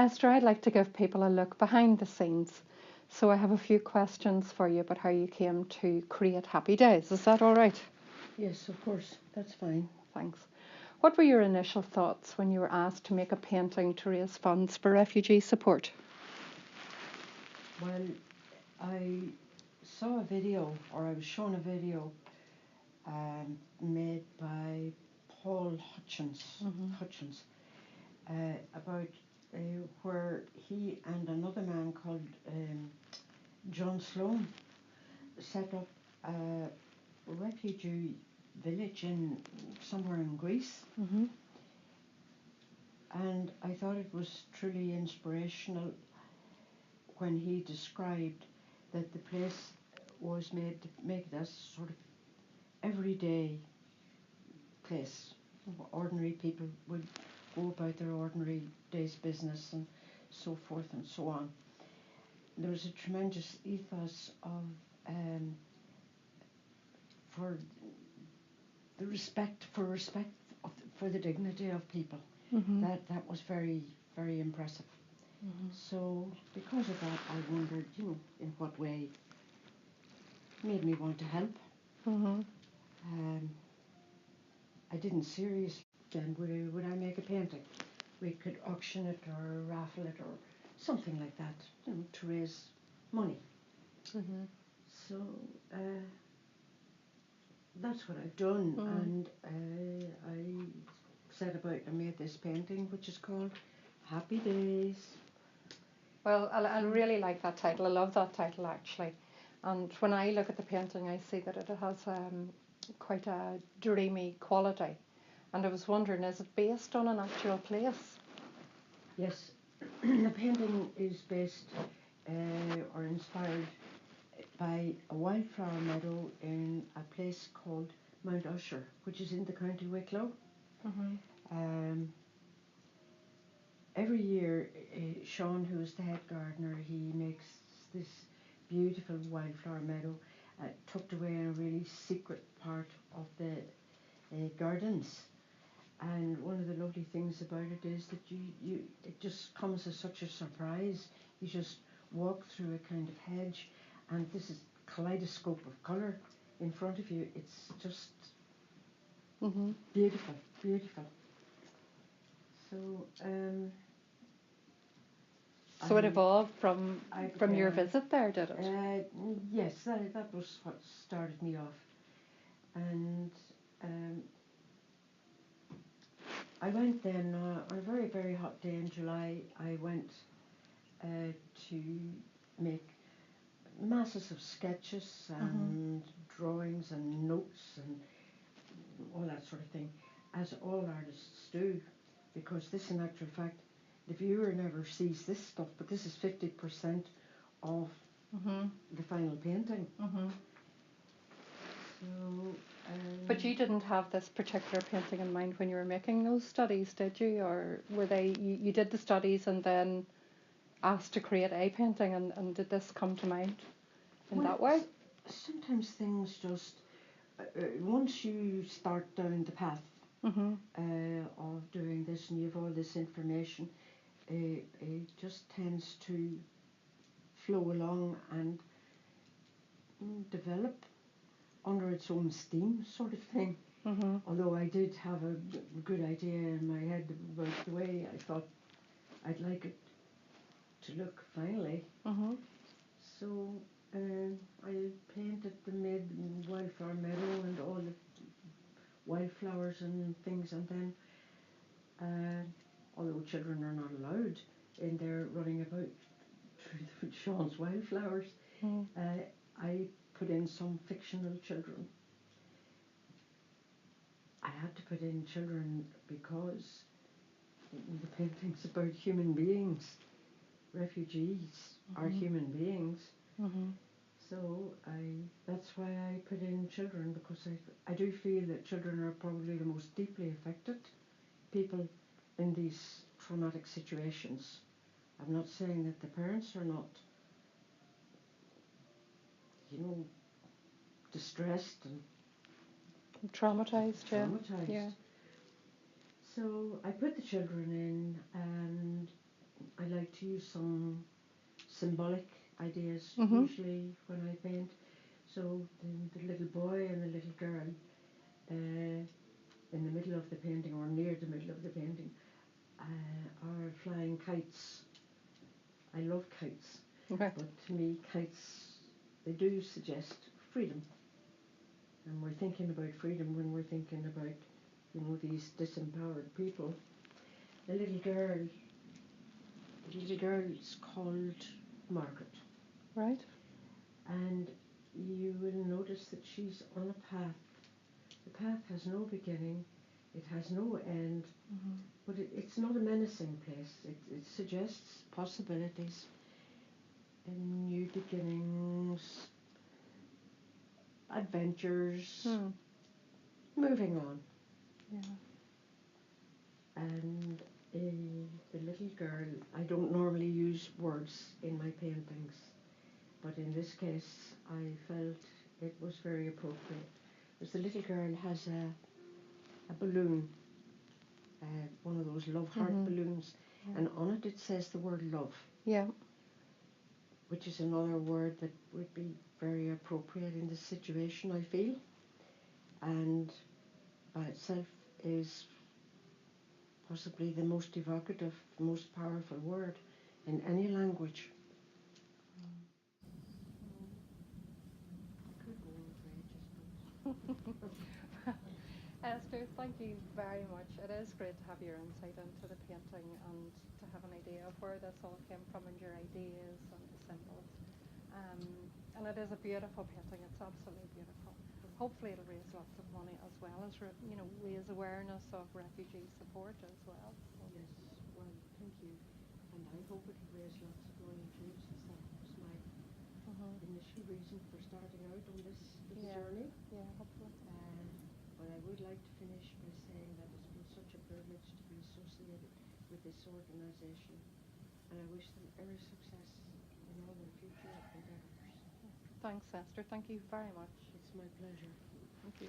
Esther, I'd like to give people a look behind the scenes. So I have a few questions for you about how you came to create Happy Days. Is that all right? Yes, of course. That's fine. Thanks. What were your initial thoughts when you were asked to make a painting to raise funds for refugee support? Well, I saw a video, or I was shown a video made by Paul Hutchins about where he and another man called John Sloan set up a refugee village in somewhere in Greece. Mm-hmm. And I thought it was truly inspirational when he described that the place was made to make it as sort of everyday place. Ordinary people would go about their ordinary day's business and so forth and so on. There was a tremendous ethos of for the respect for the dignity of people. Mm-hmm. That was very, very impressive. Mm-hmm. So because of that, I wondered, in what way it made me want to help. Mm-hmm. I didn't seriously then would I make a painting. We could auction it or raffle it or something like that, to raise money. Mm-hmm. So that's what I've done, and I set about and made this painting, which is called Happy Days. Well, I really like that title. I love that title, actually. And when I look at the painting, I see that it has quite a dreamy quality. And I was wondering, is it based on an actual place? Yes, the painting is based or inspired by a wildflower meadow in a place called Mount Usher, which is in the County Wicklow. Mm-hmm. Every year, Sean, who is the head gardener, he makes this beautiful wildflower meadow tucked away in a really secret part of the gardens. And one of the lovely things about it is that it just comes as such a surprise. You just walk through a kind of hedge, and this is kaleidoscope of colour in front of you. It's just beautiful, beautiful. So So it evolved from your visit there, did it? yes, that was what started me off. And I went then on a very, very hot day in July. I went to make masses of sketches and drawings and notes and all that sort of thing, as all artists do, because this, in actual fact, the viewer never sees this stuff, but this is 50% of the final painting. So, but you didn't have this particular painting in mind when you were making those studies, did you? Or were they, you did the studies and then asked to create a painting, and did this come to mind in that way? Sometimes things just, once you start down the path of doing this and you have all this information, it just tends to flow along and develop under its own steam, sort of thing. Although I did have a good idea in my head about the way I thought I'd like it to look finally. So I painted the wildflower meadow and all the wildflowers and things, and then although children are not allowed in there running about through Sean's wildflowers, I put in some fictional children. I had to put in children because the painting's about human beings. Refugees are human beings. So that's why I put in children, because I do feel that children are probably the most deeply affected people in these traumatic situations. I'm not saying that the parents are not, distressed and Traumatized, yeah. traumatized. Yeah. So I put the children in, and I like to use some symbolic ideas Mhm. usually when I paint. So the little boy and the little girl in the middle of the painting, or near the middle of the painting, are flying kites. I love kites, Right. but to me kites, they do suggest freedom. And we're thinking about freedom when we're thinking about, these disempowered people. The little girl is called Margaret. Right. And you will notice that she's on a path. The path has no beginning, it has no end, but it's not a menacing place. It suggests possibilities and new beginnings, adventures, moving on. Yeah. And the little girl, I don't normally use words in my paintings, but in this case I felt it was very appropriate. Because the little girl has a balloon, one of those love heart balloons, and on it says the word love. Yeah. Which is another word that would be very appropriate in this situation, I feel, and by itself is possibly the most evocative, most powerful word in any language. I could go on for ages, but Esther, thank you very much. It is great to have your insight into the painting and to have an idea of where this all came from and your ideas and the symbols. And it is a beautiful painting. It's absolutely beautiful. Hopefully it'll raise lots of money as well as, raise awareness of refugee support as well. yes, well, thank you. And I hope it will raise lots of money too, since that was my initial reason for starting out on this journey. Yeah, hopefully. But I would like to finish by saying that it's been such a privilege to be associated with this organisation, and I wish them every success in all their future endeavours. Thanks, Esther. Thank you very much. It's my pleasure. Thank you.